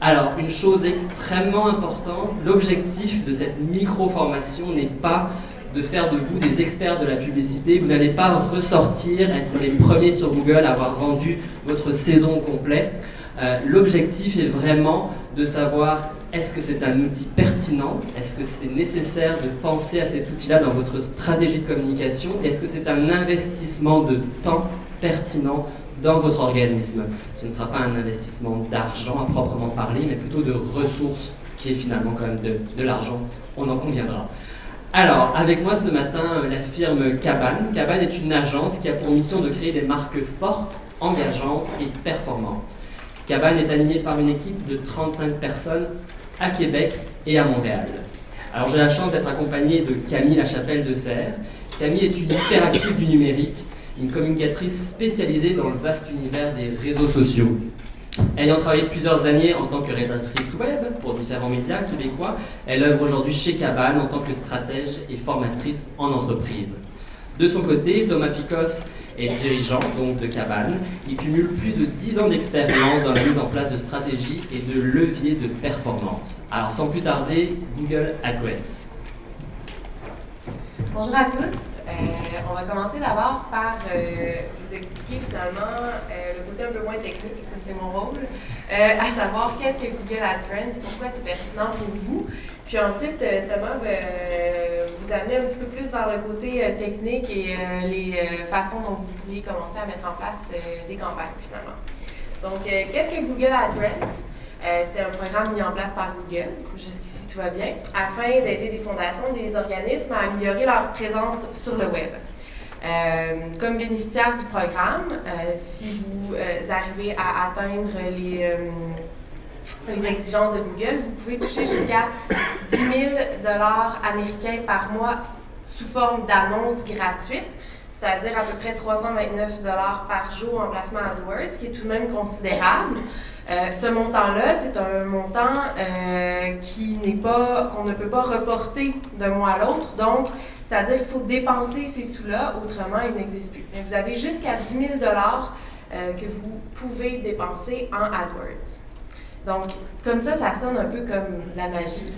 Alors, une chose extrêmement importante, l'objectif de cette micro-formation n'est pas de faire de vous des experts de la publicité. Vous n'allez pas ressortir, être les premiers sur Google, avoir vendu votre saison au complet. L'objectif est vraiment de savoir est-ce que c'est un outil pertinent, est-ce que c'est nécessaire de penser à cet outil-là dans votre stratégie de communication, est-ce que c'est un investissement de temps pertinent dans votre organisme. Ce ne sera pas un investissement d'argent à proprement parler, mais plutôt de ressources, qui est finalement quand même de l'argent, on en conviendra. Alors, avec moi ce matin, la firme Cabane. Cabane est une agence qui a pour mission de créer des marques fortes, engageantes et performantes. Cabane est animée par une équipe de 35 personnes à Québec et à Montréal. Alors, j'ai la chance d'être accompagné de Camille Lachapelle de Serres. Camille est une hyperactive du numérique, une communicatrice spécialisée dans le vaste univers des réseaux sociaux. Ayant travaillé plusieurs années en tant que rédactrice web pour différents médias québécois, elle œuvre aujourd'hui chez Cabane en tant que stratège et formatrice en entreprise. De son côté, Thomas Picos est dirigeant donc de Cabane. Il cumule plus de 10 ans d'expérience dans la mise en place de stratégies et de leviers de performance. Alors sans plus tarder, Google AdWords. Bonjour à tous. On va commencer d'abord par vous expliquer finalement le côté un peu moins technique, parce que c'est mon rôle, à savoir qu'est-ce que Google AdTrends, pourquoi c'est pertinent pour vous. Puis ensuite, Thomas va vous amener un petit peu plus vers le côté technique et les façons dont vous pourriez commencer à mettre en place des campagnes finalement. Donc, qu'est-ce que Google AdTrends? C'est un programme mis en place par Google, jusqu'ici tout va bien, afin d'aider des fondations, des organismes à améliorer leur présence sur le web. Comme bénéficiaire du programme, si vous arrivez à atteindre les exigences de Google, vous pouvez toucher jusqu'à 10 000 $ américains par mois sous forme d'annonces gratuites, c'est-à-dire à peu près 329 $ par jour en placement AdWords, qui est tout de même considérable. Ce montant-là, c'est un montant qu'on ne peut pas reporter d'un mois à l'autre. Donc, c'est-à-dire qu'il faut dépenser ces sous-là, autrement, ils n'existent plus. Mais vous avez jusqu'à 10 000 $ que vous pouvez dépenser en AdWords. Donc, comme ça sonne un peu comme la magie.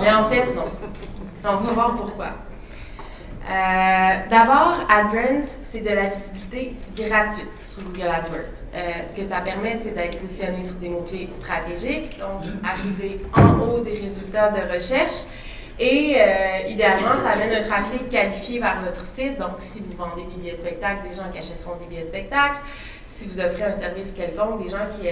Mais en fait, non. On va voir pourquoi. D'abord, AdTrends, c'est de la visibilité gratuite sur Google AdWords. Ce que ça permet, c'est d'être positionné sur des mots-clés stratégiques, donc arriver en haut des résultats de recherche. Et idéalement, ça amène un trafic qualifié vers votre site. Donc, si vous vendez des billets de spectacle, des gens qui achèteront des billets de spectacle. Si vous offrez un service quelconque, des gens qui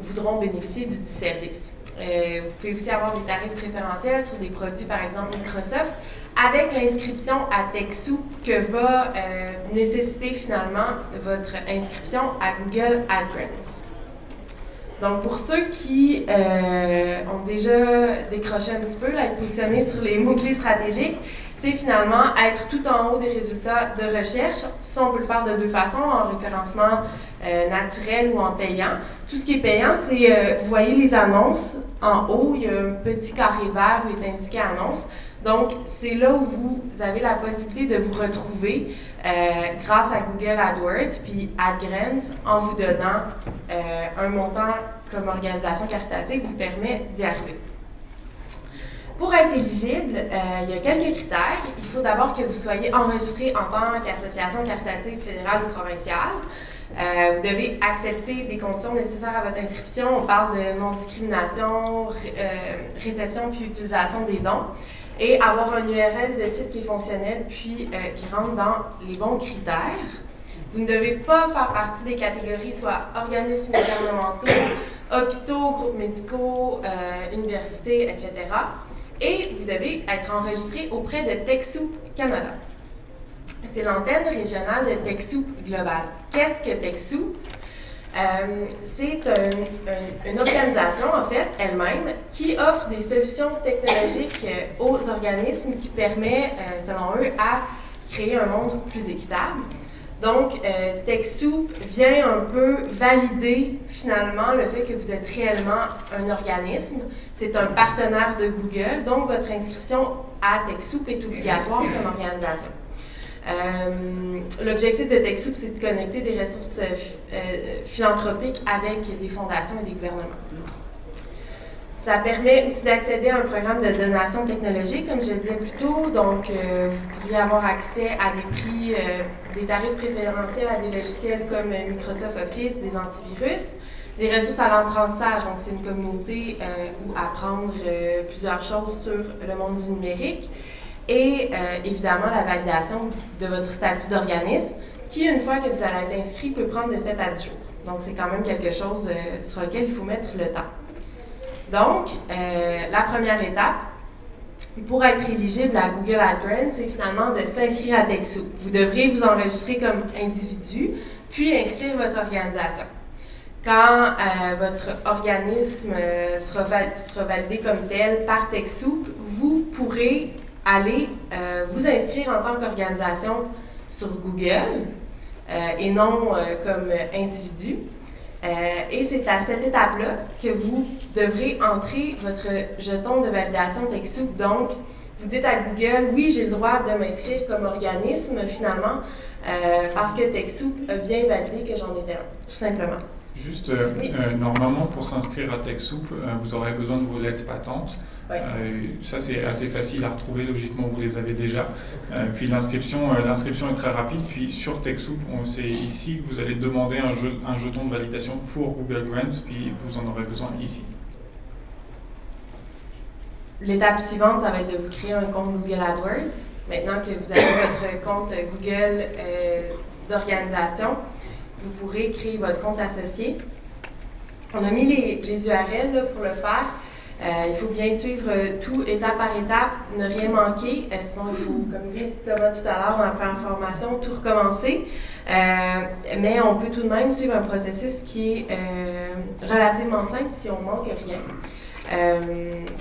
voudront bénéficier du service. Vous pouvez aussi avoir des tarifs préférentiels sur des produits, par exemple Microsoft, avec l'inscription à TechSoup que va nécessiter finalement votre inscription à Google AdTrends. Donc, pour ceux qui ont déjà décroché un petit peu, là, être positionnés sur les mots-clés stratégiques, c'est finalement être tout en haut des résultats de recherche. Ça, on peut le faire de deux façons, en référencement naturel ou en payant. Tout ce qui est payant, c'est, vous voyez les annonces en haut, il y a un petit carré vert où est indiqué annonce. Donc, c'est là où vous avez la possibilité de vous retrouver grâce à Google AdWords puis AdGrants en vous donnant un montant comme organisation caritative vous permet d'y arriver. Pour être éligible, il y a quelques critères. Il faut d'abord que vous soyez enregistré en tant qu'association caritative fédérale ou provinciale. Vous devez accepter des conditions nécessaires à votre inscription. On parle de non-discrimination, réception puis utilisation des dons. Et avoir un URL de site qui est fonctionnel puis qui rentre dans les bons critères. Vous ne devez pas faire partie des catégories soit organismes gouvernementaux, hôpitaux, groupes médicaux, universités, etc. Et vous devez être enregistré auprès de TechSoup Canada. C'est l'antenne régionale de TechSoup Global. Qu'est-ce que TechSoup? C'est une organisation, en fait, elle-même, qui offre des solutions technologiques aux organismes qui permet, selon eux, à créer un monde plus équitable. Donc, TechSoup vient un peu valider, finalement, le fait que vous êtes réellement un organisme. C'est un partenaire de Google, donc votre inscription à TechSoup est obligatoire comme organisation. L'objectif de TechSoup, c'est de connecter des ressources philanthropiques avec des fondations et des gouvernements. Ça permet aussi d'accéder à un programme de donation technologique, comme je le disais plus tôt. Donc, vous pourriez avoir accès à des prix, des tarifs préférentiels à des logiciels comme Microsoft Office, des antivirus, des ressources à l'apprentissage. Donc, c'est une communauté où apprendre plusieurs choses sur le monde du numérique. Et évidemment, la validation de votre statut d'organisme, qui, une fois que vous allez être inscrit, peut prendre de 7 à 10 jours. Donc, c'est quand même quelque chose sur lequel il faut mettre le temps. Donc, la première étape, pour être éligible à Google Ad Grants, c'est finalement de s'inscrire à TechSoup. Vous devrez vous enregistrer comme individu, puis inscrire votre organisation. Quand votre organisme sera validé comme tel par TechSoup, vous pourrez aller vous inscrire en tant qu'organisation sur Google et non comme individu. Et c'est à cette étape-là que vous devrez entrer votre jeton de validation TechSoup. Donc, vous dites à Google, oui, j'ai le droit de m'inscrire comme organisme, finalement, parce que TechSoup a bien validé que j'en étais un, tout simplement. Juste, normalement, pour s'inscrire à TechSoup, vous aurez besoin de vos lettres patentes. Oui. Ça, c'est assez facile à retrouver, logiquement, vous les avez déjà. Puis l'inscription est très rapide. Puis sur TechSoup, c'est ici que vous allez demander un jeton de validation pour Google Grants, puis vous en aurez besoin ici. L'étape suivante, ça va être de vous créer un compte Google AdWords. Maintenant que vous avez votre compte Google d'organisation, vous pourrez créer votre compte associé. On a mis les URL là, pour le faire. Il faut bien suivre tout étape par étape, ne rien manquer. Sinon, il faut, comme disait Thomas tout à l'heure dans la première formation, tout recommencer. Mais on peut tout de même suivre un processus qui est relativement simple si on ne manque rien.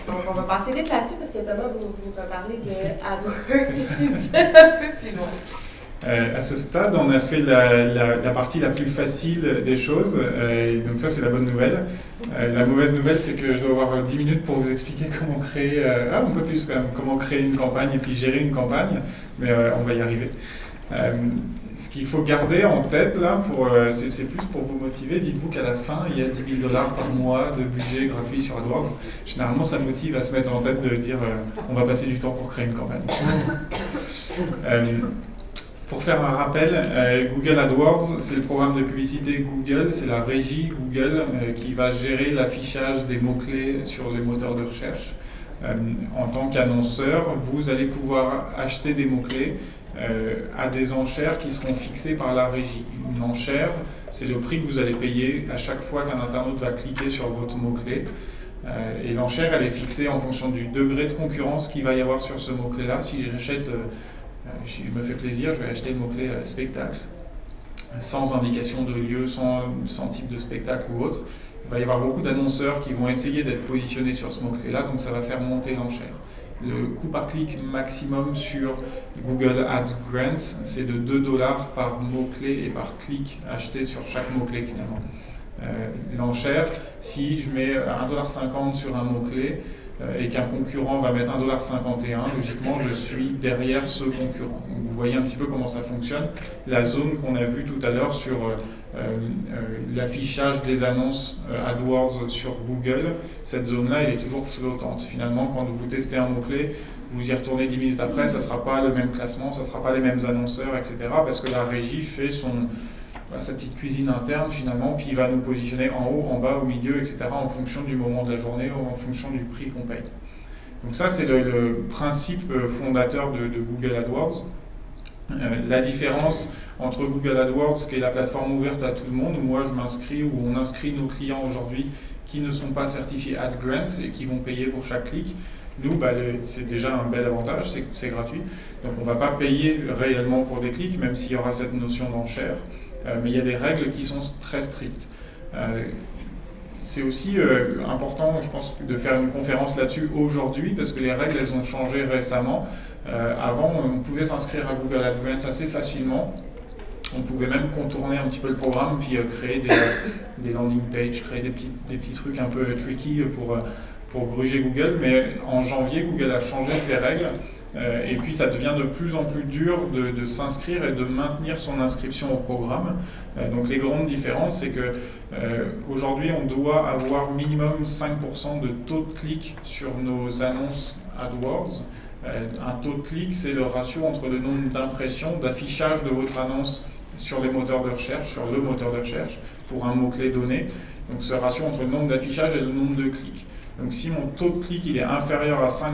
Donc, on va passer vite là-dessus parce que Thomas vous reparler de AdWords un peu plus loin. À ce stade, on a fait la partie la plus facile des choses, donc ça c'est la bonne nouvelle. La mauvaise nouvelle, c'est que je dois avoir 10 minutes pour vous expliquer comment créer, un peu plus quand même, comment créer une campagne et puis gérer une campagne, mais on va y arriver. Ce qu'il faut garder en tête là, c'est plus pour vous motiver. Dites-vous qu'à la fin, il y a $10 000 par mois de budget gratuit sur AdWords. Généralement, ça motive à se mettre en tête de dire on va passer du temps pour créer une campagne. Pour faire un rappel, Google AdWords, c'est le programme de publicité Google, c'est la régie Google qui va gérer l'affichage des mots-clés sur les moteurs de recherche. En tant qu'annonceur, vous allez pouvoir acheter des mots-clés à des enchères qui seront fixées par la régie. Une enchère, c'est le prix que vous allez payer à chaque fois qu'un internaute va cliquer sur votre mot-clé. Et l'enchère, elle est fixée en fonction du degré de concurrence qu'il va y avoir sur ce mot-clé-là. Si j'achète... si je me fais plaisir, je vais acheter le mot-clé spectacle, sans indication de lieu, sans type de spectacle ou autre. Il va y avoir beaucoup d'annonceurs qui vont essayer d'être positionnés sur ce mot-clé-là, donc ça va faire monter l'enchère. Le coût par clic maximum sur Google Ad Grants, c'est de $2 par mot-clé et par clic acheté sur chaque mot-clé finalement. L'enchère, si je mets $1,50 sur un mot-clé, et qu'un concurrent va mettre $1,51, logiquement je suis derrière ce concurrent. Donc vous voyez un petit peu comment ça fonctionne. La zone qu'on a vue tout à l'heure sur l'affichage des annonces AdWords sur Google, cette zone-là elle est toujours flottante. Finalement, quand vous testez un mot-clé, vous y retournez 10 minutes après, ça ne sera pas le même classement, ça ne sera pas les mêmes annonceurs, etc. Parce que la régie fait sa petite cuisine interne finalement, puis il va nous positionner en haut, en bas, au milieu, etc. en fonction du moment de la journée ou en fonction du prix qu'on paye. Donc ça, c'est le principe fondateur de Google AdWords. La différence entre Google AdWords, qui est la plateforme ouverte à tout le monde, où moi je m'inscris, où on inscrit nos clients aujourd'hui qui ne sont pas certifiés Ad Grants et qui vont payer pour chaque clic. Nous, c'est déjà un bel avantage, c'est gratuit. Donc on ne va pas payer réellement pour des clics, même s'il y aura cette notion d'enchère. Mais il y a des règles qui sont très strictes. C'est aussi important, je pense, de faire une conférence là-dessus aujourd'hui, parce que les règles, elles ont changé récemment. Avant, on pouvait s'inscrire à Google Ad Grants assez facilement. On pouvait même contourner un petit peu le programme, puis créer des landing pages, créer des petits trucs un peu tricky pour gruger Google. Mais en janvier, Google a changé ses règles Et puis ça devient de plus en plus dur de s'inscrire et de maintenir son inscription au programme. Donc les grandes différences, c'est que aujourd'hui on doit avoir minimum 5% de taux de clic sur nos annonces AdWords. Un taux de clic, c'est le ratio entre le nombre d'impressions, d'affichage de votre annonce sur les moteurs de recherche, sur le moteur de recherche, pour un mot-clé donné. Donc ce ratio entre le nombre d'affichages et le nombre de clics. Donc si mon taux de clic il est inférieur à 5%,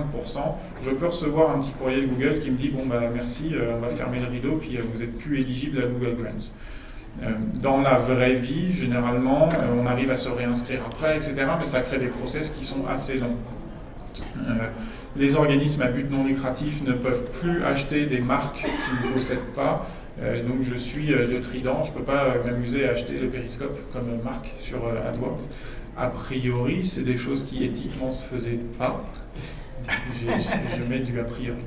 je peux recevoir un petit courrier de Google qui me dit « Bon, bah, merci, on va fermer le rideau, puis vous n'êtes plus éligible à Google Grants ». Dans la vraie vie, généralement, on arrive à se réinscrire après, etc. Mais ça crée des process qui sont assez longs. Les organismes à but non lucratif ne peuvent plus acheter des marques qu'ils ne possèdent pas. Donc je suis le Trident, je ne peux pas m'amuser à acheter le Périscope comme marque sur AdWords. A priori, c'est des choses qui éthiquement se faisaient pas. Je mets du a priori.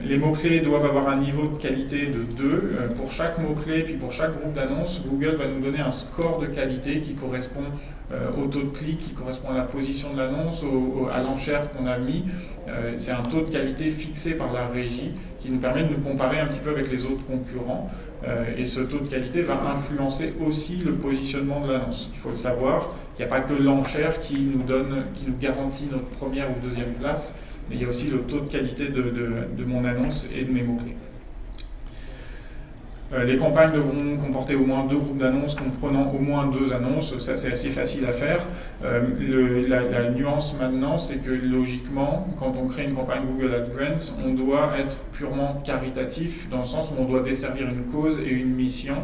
Les mots-clés doivent avoir un niveau de qualité de 2. Pour chaque mot-clé, puis pour chaque groupe d'annonces, Google va nous donner un score de qualité qui correspond au taux de clic, qui correspond à la position de l'annonce, à l'enchère qu'on a mis. C'est un taux de qualité fixé par la régie qui nous permet de nous comparer un petit peu avec les autres concurrents. Et ce taux de qualité va influencer aussi le positionnement de l'annonce. Il faut le savoir, il n'y a pas que l'enchère qui nous garantit notre première ou deuxième place, mais il y a aussi le taux de qualité de mon annonce et de mes mots-clés. Les campagnes devront comporter au moins 2 groupes d'annonces comprenant au moins 2 annonces. Ça, c'est assez facile à faire. La nuance maintenant, c'est que logiquement, quand on crée une campagne Google AdGrants, on doit être purement caritatif, dans le sens où on doit desservir une cause et une mission.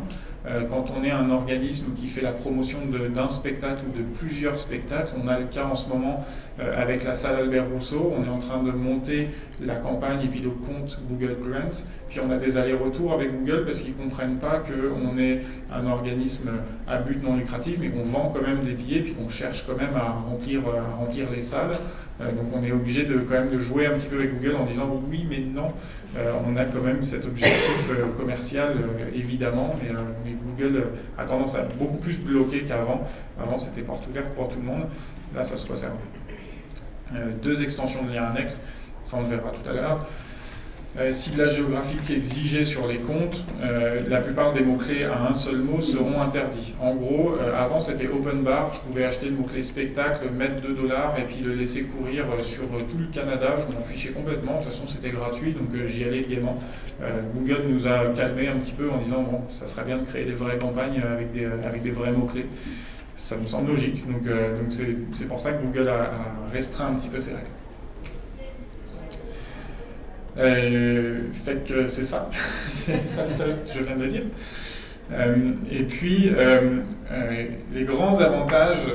Quand on est un organisme qui fait la promotion d'un spectacle ou de plusieurs spectacles, on a le cas en ce moment avec la salle Albert Rousseau, on est en train de monter la campagne et puis le compte Google Grants, puis on a des allers-retours avec Google parce qu'ils ne comprennent pas qu'on est un organisme à but non lucratif, mais qu'on vend quand même des billets, puis qu'on cherche quand même à remplir les salles. Donc on est obligé quand même de jouer un petit peu avec Google en disant oui mais non, on a quand même cet objectif commercial évidemment, mais Google a tendance à beaucoup plus bloquer qu'avant. Avant c'était porte ouverte pour tout le monde, là ça se resserre. 2 extensions de liens annexes, ça on le verra tout à l'heure. Ciblage géographique exigé sur les comptes, la plupart des mots-clés à un seul mot seront interdits. En gros, avant c'était open bar, je pouvais acheter le mot-clé spectacle, mettre $2 et puis le laisser courir sur tout le Canada, je m'en fichais complètement, de toute façon c'était gratuit, donc j'y allais gaiement. Google nous a calmé un petit peu en disant bon, ça serait bien de créer des vraies campagnes avec des vrais mots-clés. Ça me semble logique, donc c'est pour ça que Google a restreint un petit peu ses règles. Fait que c'est ça, c'est ça que je viens de dire. Et puis, les grands avantages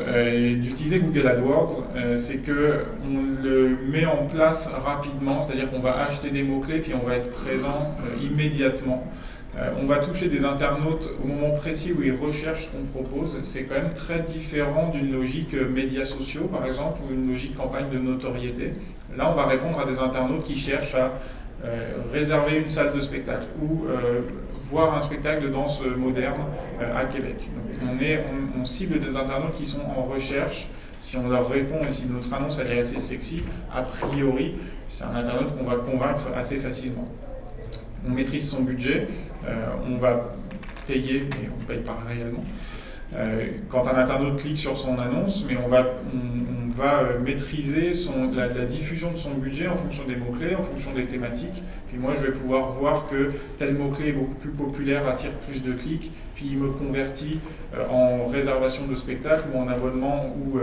d'utiliser Google AdWords, c'est qu'on le met en place rapidement, c'est-à-dire qu'on va acheter des mots-clés puis on va être présent immédiatement. On va toucher des internautes au moment précis où ils recherchent ce qu'on propose. C'est quand même très différent d'une logique médias sociaux, par exemple, ou une logique campagne de notoriété. Là, on va répondre à des internautes qui cherchent à réserver une salle de spectacle ou voir un spectacle de danse moderne à Québec. Donc, on cible des internautes qui sont en recherche. Si on leur répond et si notre annonce elle est assez sexy, a priori, c'est un internaute qu'on va convaincre assez facilement. On maîtrise son budget, on va payer, mais on ne paye pas réellement. Quand un internaute clique sur son annonce, mais on va maîtriser la diffusion de son budget en fonction des mots-clés, en fonction des thématiques. Puis moi, je vais pouvoir voir que tel mot-clé est beaucoup plus populaire, attire plus de clics, puis il me convertit en réservation de spectacle ou en abonnement ou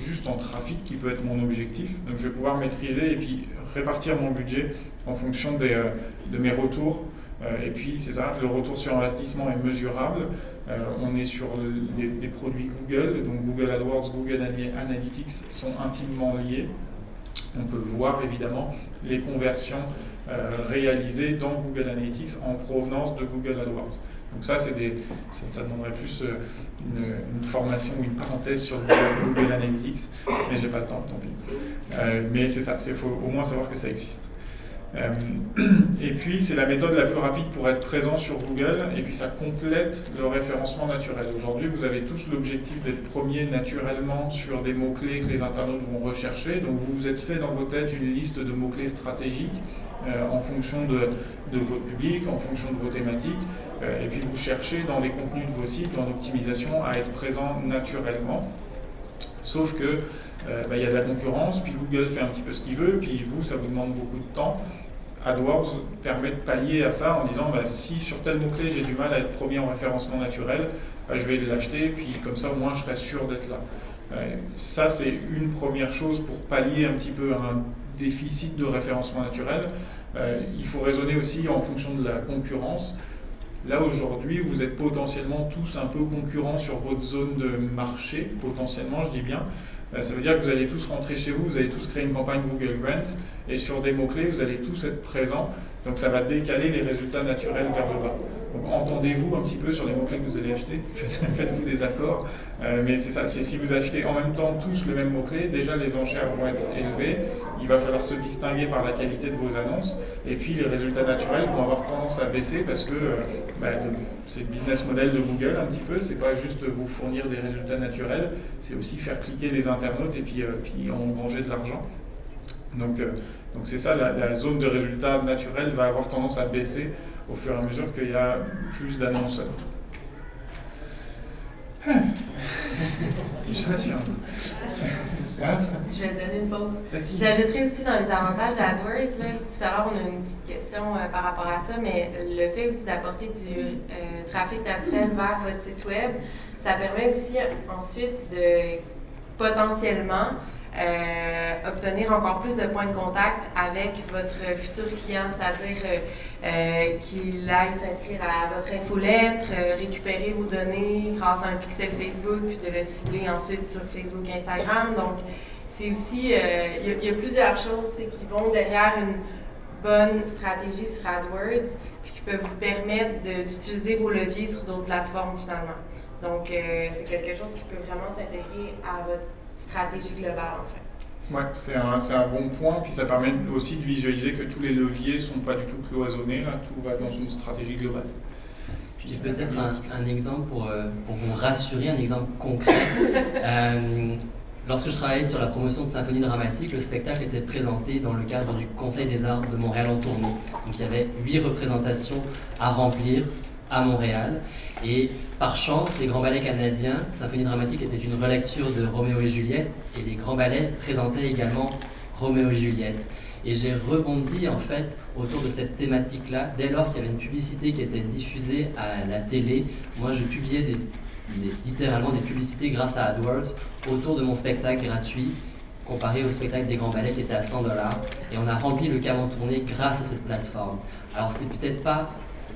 juste en trafic, qui peut être mon objectif. Donc je vais pouvoir maîtriser et puis répartir mon budget en fonction de mes retours. Et puis, c'est ça, le retour sur investissement est mesurable. On est sur des produits Google, donc Google AdWords, Google Analytics sont intimement liés. On peut voir évidemment les conversions réalisées dans Google Analytics en provenance de Google AdWords. Donc ça demanderait plus une formation ou une parenthèse sur Google Analytics, mais j'ai pas le temps, tant pis. Mais c'est ça, il faut au moins savoir que ça existe. Et puis c'est la méthode la plus rapide pour être présent sur Google, et puis ça complète le référencement naturel. Aujourd'hui, vous avez tous l'objectif d'être premier naturellement sur des mots-clés que les internautes vont rechercher, donc vous vous êtes fait dans vos têtes une liste de mots-clés stratégiques en fonction de votre public, en fonction de vos thématiques, et puis vous cherchez dans les contenus de vos sites, dans l'optimisation, à être présent naturellement. Sauf que y a de la concurrence, puis Google fait un petit peu ce qu'il veut, puis vous, ça vous demande beaucoup de temps. AdWords permet de pallier à ça en disant si sur tel mot-clé j'ai du mal à être premier en référencement naturel, je vais l'acheter, puis comme ça au moins je serai sûr d'être là. Ça c'est une première chose pour pallier un petit peu un déficit de référencement naturel. Il faut raisonner aussi en fonction de la concurrence. Là aujourd'hui, vous êtes potentiellement tous un peu concurrents sur votre zone de marché, potentiellement je dis bien. Ça veut dire que vous allez tous rentrer chez vous, vous allez tous créer une campagne Google Grants, et sur des mots-clés, vous allez tous être présents. Donc ça va décaler les résultats naturels vers le bas. Donc entendez-vous un petit peu sur les mots-clés que vous allez acheter, faites-vous des accords. Mais c'est ça, si vous achetez en même temps tous le même mot-clé, déjà les enchères vont être élevées, il va falloir se distinguer par la qualité de vos annonces, et puis les résultats naturels vont avoir tendance à baisser parce que c'est le business model de Google un petit peu, c'est pas juste vous fournir des résultats naturels, c'est aussi faire cliquer les internautes et puis engranger de l'argent. Donc c'est ça, la zone de résultats naturels va avoir tendance à baisser au fur et à mesure qu'il y a plus d'annonceurs. Je rassure. Je vais te donner une pause. J'ajouterais aussi dans les avantages d'AdWords, tout à l'heure on a une petite question par rapport à ça, mais le fait aussi d'apporter du trafic naturel vers votre site web, ça permet aussi ensuite de potentiellement obtenir encore plus de points de contact avec votre futur client, c'est-à-dire qu'il aille s'inscrire à votre infolettre, récupérer vos données grâce à un pixel Facebook, puis de le cibler ensuite sur Facebook, Instagram. Donc, c'est aussi, il y a plusieurs choses qui vont derrière une bonne stratégie sur AdWords, puis qui peuvent vous permettre d'utiliser vos leviers sur d'autres plateformes finalement. Donc, c'est quelque chose qui peut vraiment s'intégrer à votre stratégie globale en fait. Ouais, c'est un bon point, puis ça permet aussi de visualiser que tous les leviers ne sont pas du tout cloisonnés, là, tout va dans une stratégie globale. Puis peut-être un exemple pour vous rassurer, un exemple concret. Lorsque je travaillais sur la promotion de Symphonie Dramatique, le spectacle était présenté dans le cadre du Conseil des Arts de Montréal en tournée. Donc il y avait 8 représentations à remplir à Montréal. Et par chance, les Grands Ballets canadiens, Symphonie Dramatique était une relecture de Roméo et Juliette, et les Grands Ballets présentaient également Roméo et Juliette. Et j'ai rebondi en fait autour de cette thématique-là. Dès lors qu'il y avait une publicité qui était diffusée à la télé, moi je publiais littéralement des publicités grâce à AdWords autour de mon spectacle gratuit, comparé au spectacle des Grands Ballets qui était à $100. Et on a rempli le Cam en tournée grâce à cette plateforme. Alors c'est peut-être pas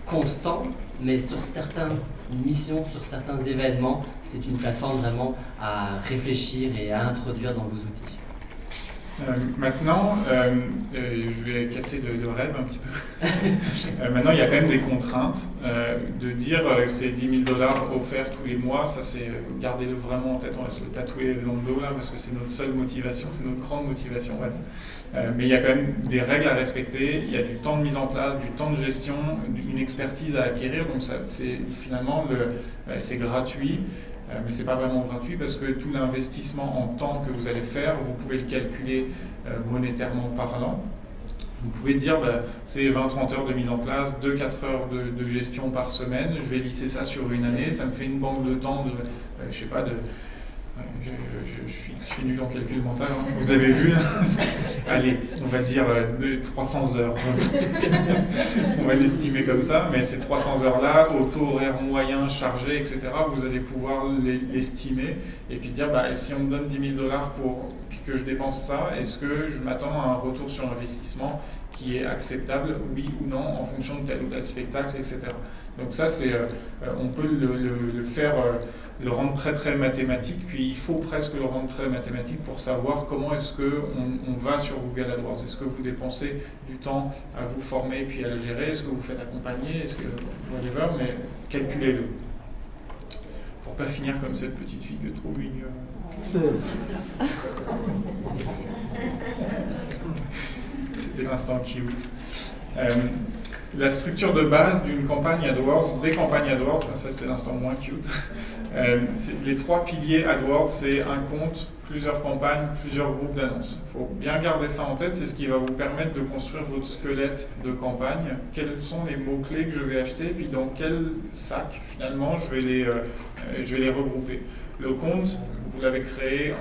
constant, mais sur certaines missions, sur certains événements, c'est une plateforme vraiment à réfléchir et à introduire dans vos outils. Maintenant, je vais casser le rêve un petit peu. Maintenant, il y a quand même des contraintes. De dire que c'est $10 000 offerts tous les mois, ça c'est gardez-le vraiment en tête, on va se le tatouer dans le dos là, parce que c'est notre seule motivation, c'est notre grande motivation. Ouais. Mais il y a quand même des règles à respecter, il y a du temps de mise en place, du temps de gestion, une expertise à acquérir, donc ça, c'est finalement c'est gratuit. Mais ce n'est pas vraiment gratuit parce que tout l'investissement en temps que vous allez faire, vous pouvez le calculer monétairement parlant. Vous pouvez dire c'est 20-30 heures de mise en place, 2-4 heures de gestion par semaine, je vais lisser ça sur une année, ça me fait une banque de temps de, je sais pas, je suis nul en calcul mental, hein. Vous avez vu, allez, on va dire 300 heures. On va l'estimer comme ça, mais ces 300 heures-là, au taux horaire moyen, chargé, etc., vous allez pouvoir l'estimer et puis dire, si on me donne $10 000 pour que je dépense ça, est-ce que je m'attends à un retour sur investissement qui est acceptable, oui ou non, en fonction de tel ou tel spectacle, etc. Donc ça, on peut le faire, le rendre très très mathématique, puis il faut presque le rendre très mathématique pour savoir comment est-ce qu'on va sur Google AdWords. Est-ce que vous dépensez du temps à vous former puis à le gérer? Est-ce que vous faites accompagner? Est-ce que whatever, mais calculez-le. Pour pas finir comme cette petite fille qui est trop mignonne. C'était l'instant cute. La structure de base d'une campagne AdWords, des campagnes AdWords, ça c'est l'instant moins cute. Les 3 piliers AdWords, c'est un compte, plusieurs campagnes, plusieurs groupes d'annonces. Il faut bien garder ça en tête, c'est ce qui va vous permettre de construire votre squelette de campagne. Quels sont les mots-clés que je vais acheter, puis dans quel sac finalement je vais les regrouper. Le compte, vous l'avez créé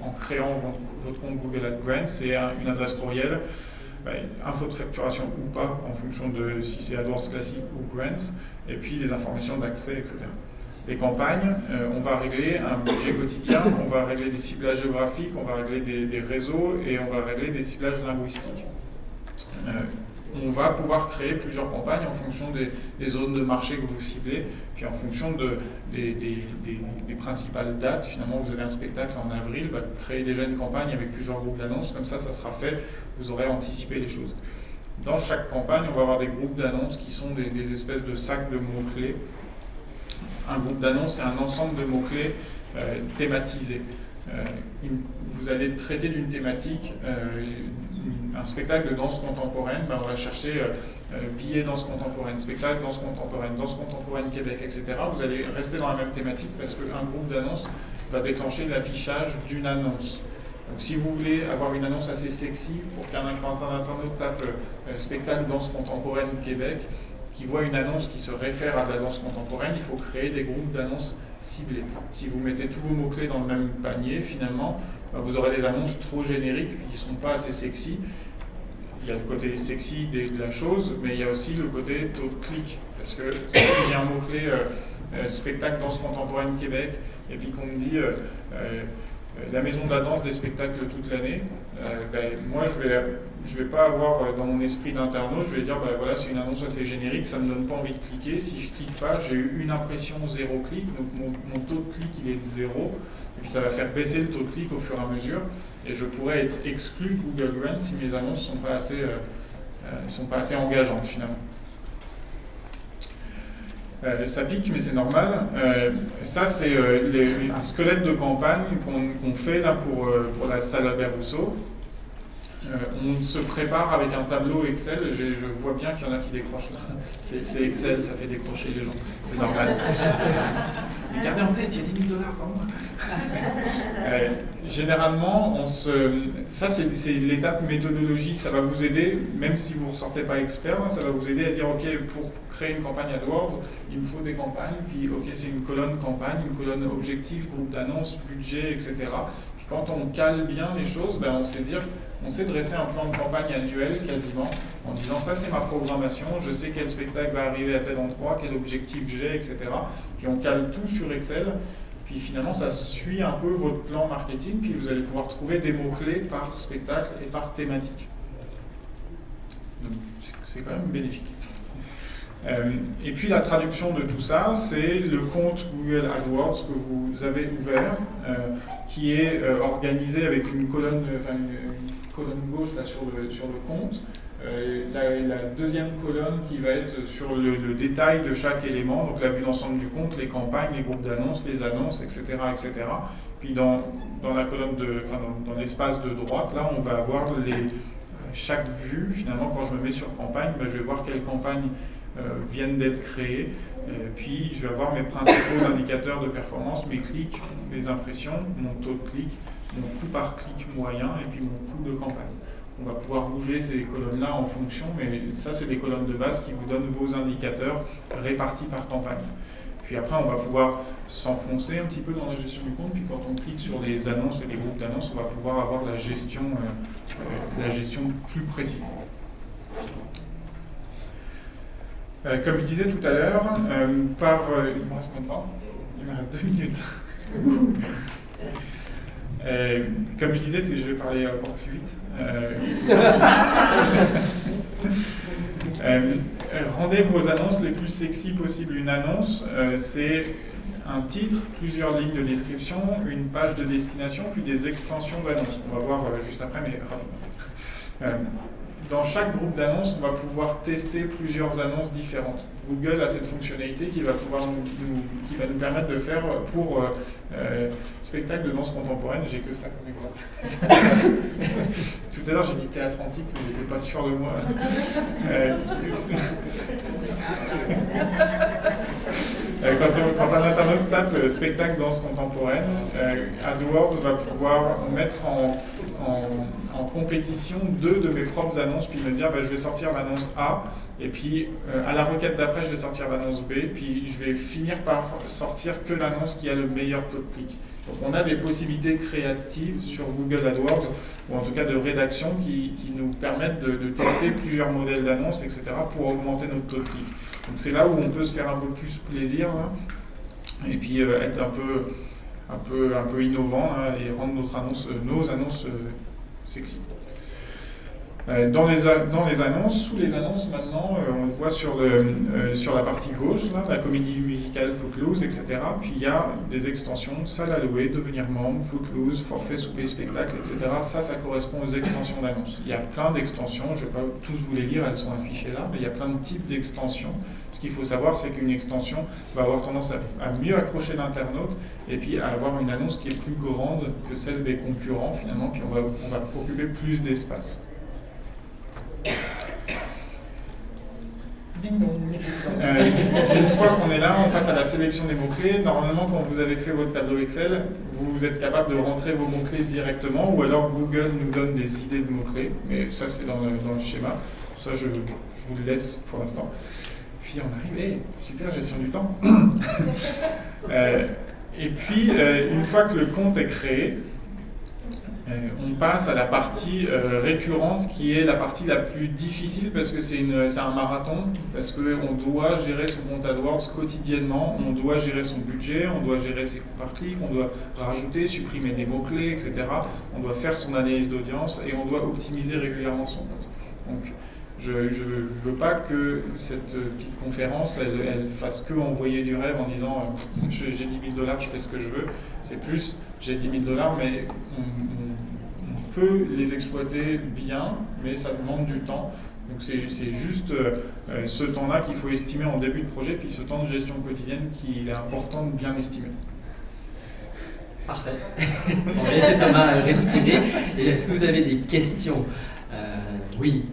en créant votre compte Google AdGrants, c'est une adresse courriel. Info de facturation ou pas, en fonction de si c'est AdWords classique ou Grants, et puis des informations d'accès, etc. Les campagnes, on va régler un budget quotidien, on va régler des ciblages géographiques, on va régler des réseaux et on va régler des ciblages linguistiques. On va pouvoir créer plusieurs campagnes en fonction des zones de marché que vous ciblez, puis en fonction des principales dates. Finalement, vous avez un spectacle en avril, créez déjà une campagne avec plusieurs groupes d'annonces, comme ça sera fait, vous aurez anticipé les choses. Dans chaque campagne, on va avoir des groupes d'annonces qui sont des espèces de sacs de mots-clés. Un groupe d'annonces, c'est un ensemble de mots-clés thématisés. Vous allez traiter d'une thématique, un spectacle de danse contemporaine, on va chercher billets danse contemporaine, spectacle danse contemporaine Québec, etc. Vous allez rester dans la même thématique parce qu'un groupe d'annonces va déclencher l'affichage d'une annonce. Donc si vous voulez avoir une annonce assez sexy pour qu'un internaute tape spectacle danse contemporaine Québec, qui voit une annonce qui se réfère à de la danse contemporaine, il faut créer des groupes d'annonces ciblés. Si vous mettez tous vos mots-clés dans le même panier, finalement, vous aurez des annonces trop génériques qui ne sont pas assez sexy. Il y a le côté sexy de la chose, mais il y a aussi le côté taux de clic. Parce que si j'ai un mot-clé spectacle danse contemporaine Québec, et puis qu'on me dit la maison de la danse des spectacles toute l'année, moi je vais pas avoir dans mon esprit d'internaute, je vais dire voilà, c'est une annonce assez générique, ça me donne pas envie de cliquer. Si je clique pas, j'ai eu une impression 0 clic, donc mon taux de clic il est de 0, et puis ça va faire baisser le taux de clic au fur et à mesure, et je pourrais être exclu de Google Grants si mes annonces sont pas assez engageantes finalement. Ça pique, mais c'est normal. Ça, c'est un squelette de campagne qu'on fait là pour la salle Albert Rousseau. On se prépare avec un tableau Excel. Je vois bien qu'il y en a qui décrochent là. C'est Excel, ça fait décrocher les gens. C'est normal. Mais gardez en tête, il y a $10 000 par mois. Généralement, ça c'est l'étape méthodologie. Ça va vous aider, même si vous ne ressortez pas expert, ça va vous aider à dire ok, pour créer une campagne AdWords, il me faut des campagnes. Puis ok, c'est une colonne campagne, une colonne objectif, groupe d'annonces, budget, etc. Puis quand on cale bien les choses, on sait dresser un plan de campagne annuel quasiment, en disant ça c'est ma programmation, je sais quel spectacle va arriver à tel endroit, quel objectif j'ai, etc. Puis on cale tout sur Excel, puis finalement ça suit un peu votre plan marketing, puis vous allez pouvoir trouver des mots-clés par spectacle et par thématique. Donc c'est quand même bénéfique. Et puis la traduction de tout ça, c'est le compte Google AdWords que vous avez ouvert, qui est organisé avec une colonne gauche là, sur le compte, la deuxième colonne qui va être sur le détail de chaque élément, donc la vue d'ensemble du compte, les campagnes, les groupes d'annonces, les annonces, etc., etc. Puis dans la colonne dans l'espace de droite, là on va avoir chaque vue. Finalement, quand je me mets sur campagne, je vais voir quelles campagnes viennent d'être créées, puis je vais avoir mes principaux indicateurs de performance, mes clics, mes impressions, mon taux de clic, mon coût par clic moyen et puis mon coût de campagne. On va pouvoir bouger ces colonnes-là en fonction, mais ça c'est des colonnes de base qui vous donnent vos indicateurs répartis par campagne. Puis après on va pouvoir s'enfoncer un petit peu dans la gestion du compte, puis quand on clique sur les annonces et les groupes d'annonces, on va pouvoir avoir la gestion plus précise. Comme je disais tout à l'heure, il me reste combien de temps ? Il me reste 2 minutes. Comme je disais, je vais parler encore plus vite. Rendez vos annonces les plus sexy possibles. Une annonce, c'est un titre, plusieurs lignes de description, une page de destination, puis des extensions d'annonces. On va voir juste après, mais rapidement. dans chaque groupe d'annonces, on va pouvoir tester plusieurs annonces différentes. Google a cette fonctionnalité qui va nous permettre de faire pour spectacle de danse contemporaine. J'ai que ça comme exemple. Tout à l'heure, j'ai dit théâtre antique, mais je n'étais pas sûr de moi. Quand un internaute tape spectacle danse contemporaine, AdWords va pouvoir mettre en compétition deux de mes propres annonces, puis me dire je vais sortir l'annonce A, et puis à la requête d'après je vais sortir l'annonce B, puis je vais finir par sortir que l'annonce qui a le meilleur taux de clic. Donc on a des possibilités créatives sur Google AdWords, ou en tout cas de rédaction, qui nous permettent de tester plusieurs modèles d'annonces, etc., pour augmenter notre taux de clic. Donc c'est là où on peut se faire un peu plus plaisir, hein, et puis être un peu innovant, hein, et rendre nos annonces sexy. Dans les annonces, sous les annonces maintenant, on le voit sur la partie gauche, là, la comédie musicale Footloose, etc. Puis il y a des extensions, salle à louer, devenir membre, Footloose, forfait, souper, spectacle, etc. Ça correspond aux extensions d'annonces. Il y a plein d'extensions, je ne vais pas tous vous les lire, elles sont affichées là, mais il y a plein de types d'extensions. Ce qu'il faut savoir, c'est qu'une extension va avoir tendance à mieux accrocher l'internaute et puis à avoir une annonce qui est plus grande que celle des concurrents finalement, puis on va occuper plus d'espace. Ding dong. Une fois qu'on est là, on passe à la sélection des mots-clés. Normalement, quand vous avez fait votre tableau Excel, vous êtes capable de rentrer vos mots-clés directement, ou alors Google nous donne des idées de mots-clés, mais ça c'est dans le schéma. Ça je vous le laisse pour l'instant. Puis on arrive, hey, super gestion du temps. Et puis, une fois que le compte est créé, on passe à la partie récurrente qui est la partie la plus difficile parce que c'est un marathon, parce qu'on doit gérer son compte AdWords quotidiennement, on doit gérer son budget, on doit gérer ses coûts par clic, on doit rajouter, supprimer des mots-clés, etc. On doit faire son analyse d'audience et on doit optimiser régulièrement son compte. Donc, je ne veux pas que cette petite conférence, elle fasse que envoyer du rêve en disant j'ai 10 000 $, je fais ce que je veux. C'est plus, j'ai 10 000 $, mais on peut les exploiter bien, mais ça demande du temps. Donc c'est juste ce temps-là qu'il faut estimer en début de projet, puis ce temps de gestion quotidienne qu'il est important de bien estimer. Parfait. On va laisser Thomas respirer. Et est-ce que vous avez des questions? Oui.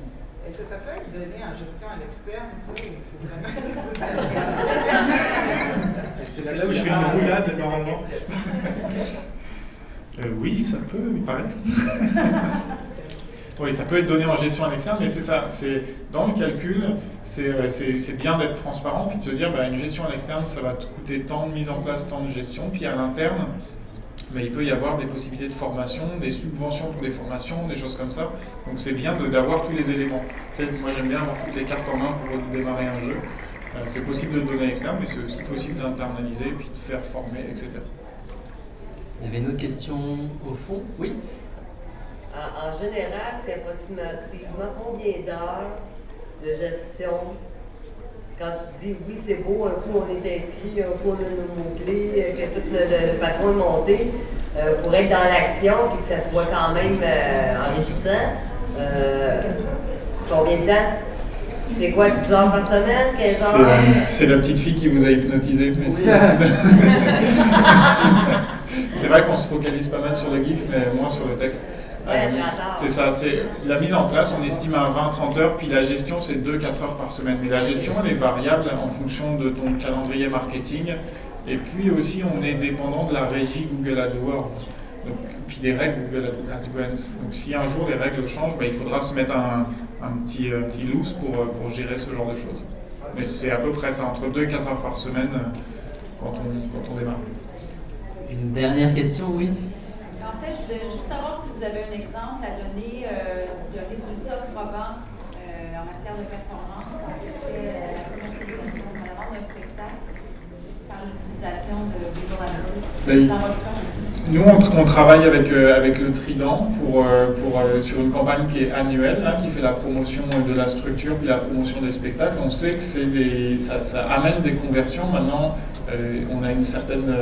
Est-ce que ça peut être donné en gestion à l'externe, ça, ou il faut vraiment... C'est là où je fais une roulade, normalement. Oui, ça peut, il paraît. Oui, ça peut être donné en gestion à l'externe, mais c'est ça. Dans le calcul, c'est bien d'être transparent, puis de se dire, une gestion à l'externe, ça va te coûter tant de mise en place, tant de gestion, puis à l'interne, il peut y avoir des possibilités de formation, des subventions pour des formations, des choses comme ça. Donc c'est bien d'avoir tous les éléments. Moi j'aime bien avoir toutes les cartes en main pour démarrer un jeu. C'est possible de le donner à l'externe, mais c'est aussi possible d'internaliser, puis de faire former, etc. Il y avait une autre question au fond? Oui? En général, c'est approximativement combien d'heures de gestion? Quand tu dis oui, c'est beau, un coup on est inscrit, un coup on a nos mots-clés, que tout le patron est monté, pour être dans l'action et que ça soit quand même enrichissant, combien de temps? C'est quoi, 12 heures par semaine, 15 heures? C'est la petite fille qui vous a hypnotisé, messieurs. C'est vrai qu'on se focalise pas mal sur le GIF, mais moins sur le texte. C'est ça, c'est la mise en place, on estime à 20-30 heures, puis la gestion c'est 2-4 heures par semaine. Mais la gestion elle est variable en fonction de ton calendrier marketing, et puis aussi on est dépendant de la régie Google AdWords, donc, puis des règles Google AdWords. Donc si un jour les règles changent, il faudra se mettre un petit loose pour gérer ce genre de choses. Mais c'est à peu près ça, entre 2-4 heures par semaine quand on démarre. Une dernière question, oui? En fait, je voulais juste savoir si vous avez un exemple à donner de résultats probants en matière de performance en ce qui fait la commercialisation en avant d'un spectacle par l'utilisation de Google AdWords dans votre cas. Nous, on travaille avec le Trident sur une campagne qui est annuelle, qui fait la promotion de la structure puis la promotion des spectacles. On sait que ça amène des conversions. Maintenant, on a une certaine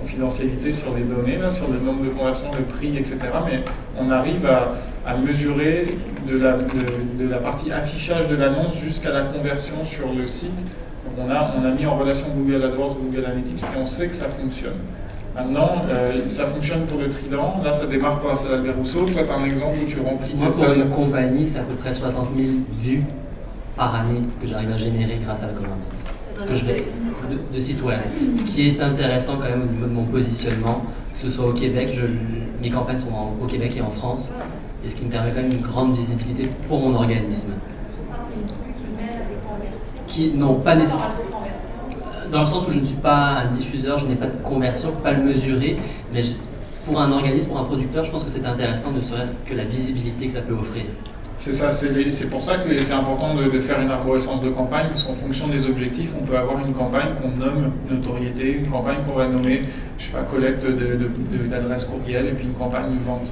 confidentialité sur les données, là, sur le nombre de conversions, le prix, etc. Mais on arrive à mesurer de la partie affichage de l'annonce jusqu'à la conversion sur le site. Donc on a mis en relation Google AdWords, Google Analytics, et on sait que ça fonctionne. Maintenant, ça fonctionne pour le Trident. Là, ça démarre par Albert Rousseau. Toi, tu as un exemple où tu remplis Moi, tes pour salles. une compagnie, c'est à peu près 60 000 vues par année que j'arrive à générer grâce à la commandite. Que je vais de site web. Ce qui est intéressant quand même au niveau de mon positionnement, que ce soit au Québec, mes campagnes sont au Québec et en France, et ce qui me permet quand même une grande visibilité pour mon organisme. 60 000 vues qui mènent à des conversions. Qui n'ont pas nécessairement. Conversion. Dans le sens où je ne suis pas un diffuseur, je n'ai pas de conversion, pas le mesurer, mais pour un organisme, pour un producteur, je pense que c'est intéressant, ne serait-ce que la visibilité que ça peut offrir. C'est ça, c'est pour ça que c'est important de faire une arborescence de campagne, parce qu'en fonction des objectifs, on peut avoir une campagne qu'on nomme notoriété, une campagne qu'on va nommer, je sais pas, collecte d'adresses courriel, et puis une campagne de vente.